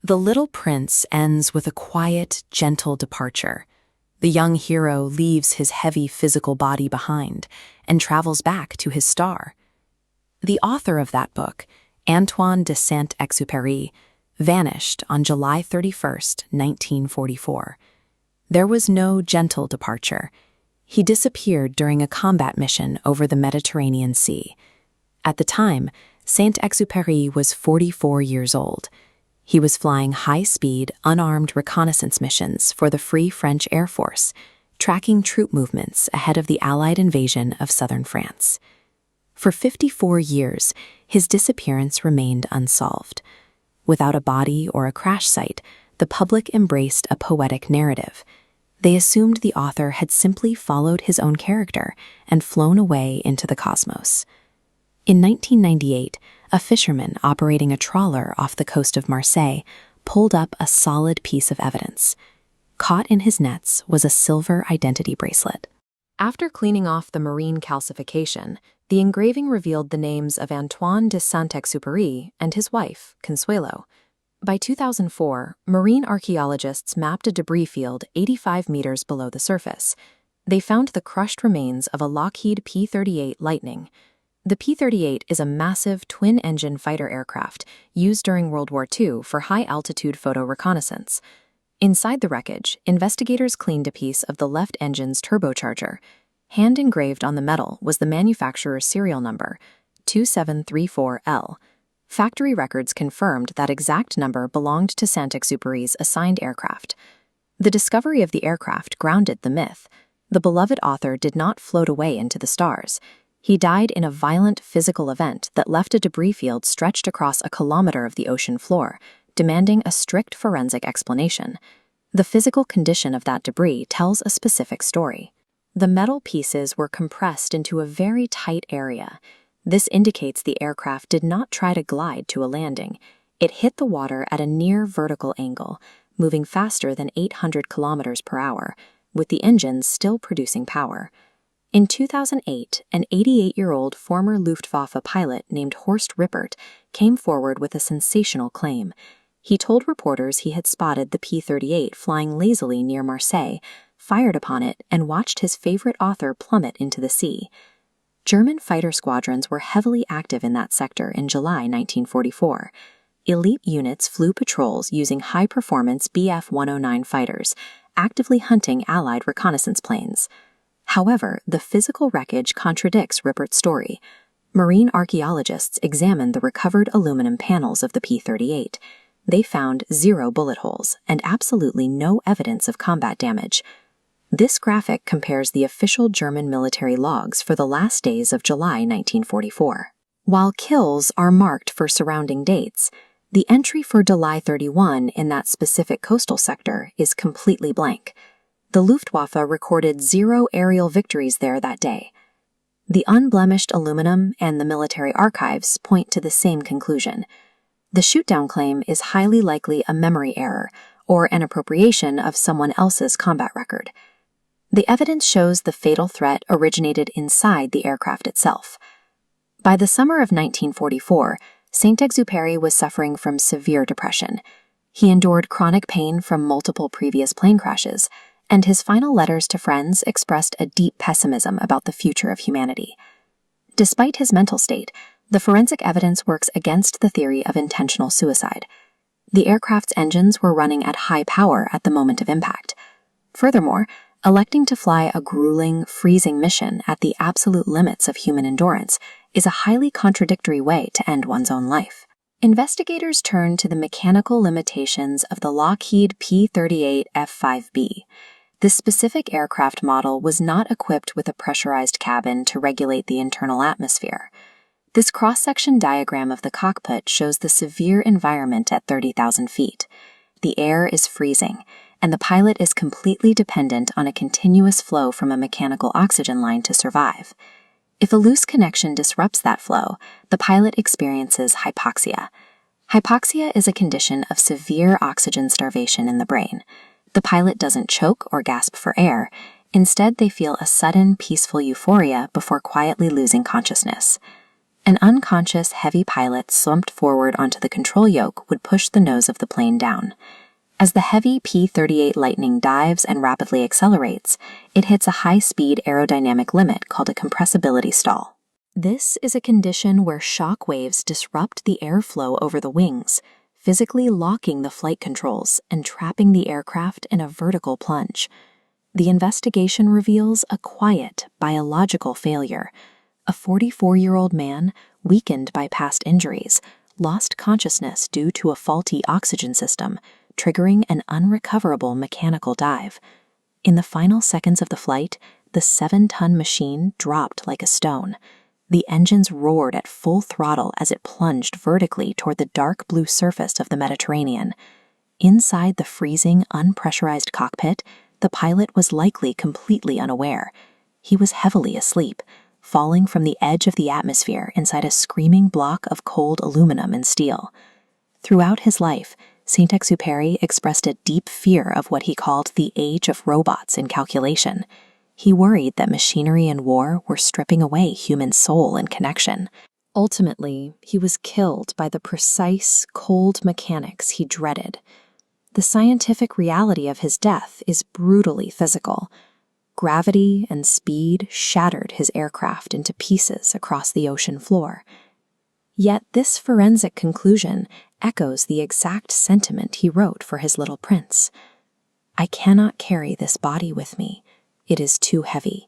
The Little Prince ends with a quiet, gentle departure. The young hero leaves his heavy physical body behind and travels back to his star. The author of that book, Antoine de Saint-Exupéry, vanished on July 31st, 1944. There was no gentle departure. He disappeared during a combat mission over the Mediterranean Sea. At the time, Saint-Exupéry was 44 years old. He was flying high-speed, unarmed reconnaissance missions for the Free French Air Force, tracking troop movements ahead of the Allied invasion of southern France. For 54 years, his disappearance remained unsolved. Without a body or a crash site, the public embraced a poetic narrative. They assumed the author had simply followed his own character and flown away into the cosmos. In 1998, a fisherman operating a trawler off the coast of Marseille pulled up a solid piece of evidence. Caught in his nets was a silver identity bracelet. After cleaning off the marine calcification, the engraving revealed the names of Antoine de Saint-Exupéry and his wife, Consuelo. By 2004, marine archaeologists mapped a debris field 85 meters below the surface. They found the crushed remains of a Lockheed P-38 Lightning. The P-38 is a massive twin-engine fighter aircraft used during World War II for high-altitude photo reconnaissance. Inside the wreckage, investigators cleaned a piece of the left engine's turbocharger. Hand-engraved on the metal was the manufacturer's serial number, 2734L. Factory records confirmed that exact number belonged to Saint-Exupéry's assigned aircraft. The discovery of the aircraft grounded the myth. The beloved author did not float away into the stars. He died in a violent physical event that left a debris field stretched across a kilometer of the ocean floor, demanding a strict forensic explanation. The physical condition of that debris tells a specific story. The metal pieces were compressed into a very tight area. This indicates the aircraft did not try to glide to a landing. It hit the water at a near vertical angle, moving faster than 800 kilometers per hour, with the engines still producing power. In 2008, an 88-year-old former Luftwaffe pilot named Horst Rippert came forward with a sensational claim. He told reporters he had spotted the P-38 flying lazily near Marseille, fired upon it, and watched his favorite author plummet into the sea. German fighter squadrons were heavily active in that sector in July 1944. Elite units flew patrols using high-performance Bf-109 fighters, actively hunting Allied reconnaissance planes. However, the physical wreckage contradicts Rippert's story. Marine archaeologists examined the recovered aluminum panels of the P-38. They found 0 bullet holes and absolutely no evidence of combat damage. This graphic compares the official German military logs for the last days of July 1944. While kills are marked for surrounding dates, the entry for July 31 in that specific coastal sector is completely blank. The Luftwaffe recorded 0 aerial victories there that day. The unblemished aluminum and the military archives point to the same conclusion. The Shootdown claim is highly likely a memory error or an appropriation of someone else's combat record. The evidence shows the fatal threat originated inside the aircraft itself. By the summer of 1944, Saint-Exupéry was suffering from severe depression. He endured chronic pain from multiple previous plane crashes, and his final letters to friends expressed a deep pessimism about the future of humanity. Despite his mental state, the forensic evidence works against the theory of intentional suicide. The aircraft's engines were running at high power at the moment of impact. Furthermore, electing to fly a grueling, freezing mission at the absolute limits of human endurance is a highly contradictory way to end one's own life. Investigators turned to the mechanical limitations of the Lockheed P-38 F-5B. This specific aircraft model was not equipped with a pressurized cabin to regulate the internal atmosphere. This cross-section diagram of the cockpit shows the severe environment at 30,000 feet. The air is freezing, and the pilot is completely dependent on a continuous flow from a mechanical oxygen line to survive. If a loose connection disrupts that flow, the pilot experiences hypoxia. Hypoxia is a condition of severe oxygen starvation in the brain. The pilot doesn't choke or gasp for air. Instead, they feel a sudden, peaceful euphoria before quietly losing consciousness. An unconscious, heavy pilot slumped forward onto the control yoke would push the nose of the plane down. As the heavy P-38 Lightning dives and rapidly accelerates, it hits a high-speed aerodynamic limit called a compressibility stall. This is a condition where shock waves disrupt the airflow over the wings, physically locking the flight controls and trapping the aircraft in a vertical plunge. The investigation reveals a quiet, biological failure. A 44-year-old man, weakened by past injuries, lost consciousness due to a faulty oxygen system, triggering an unrecoverable mechanical dive. In the final seconds of the flight, the 7-ton machine dropped like a stone. The engines roared at full throttle as it plunged vertically toward the dark blue surface of the Mediterranean. Inside the freezing, unpressurized cockpit, the pilot was likely completely unaware. He was heavily asleep, falling from the edge of the atmosphere inside a screaming block of cold aluminum and steel. Throughout his life, Saint-Exupéry expressed a deep fear of what he called the age of robots in calculation. He worried that machinery and war were stripping away human soul and connection. Ultimately, he was killed by the precise, cold mechanics he dreaded. The scientific reality of his death is brutally physical. Gravity and speed shattered his aircraft into pieces across the ocean floor. Yet this forensic conclusion echoes the exact sentiment he wrote for his little prince. "I cannot carry this body with me. It is too heavy.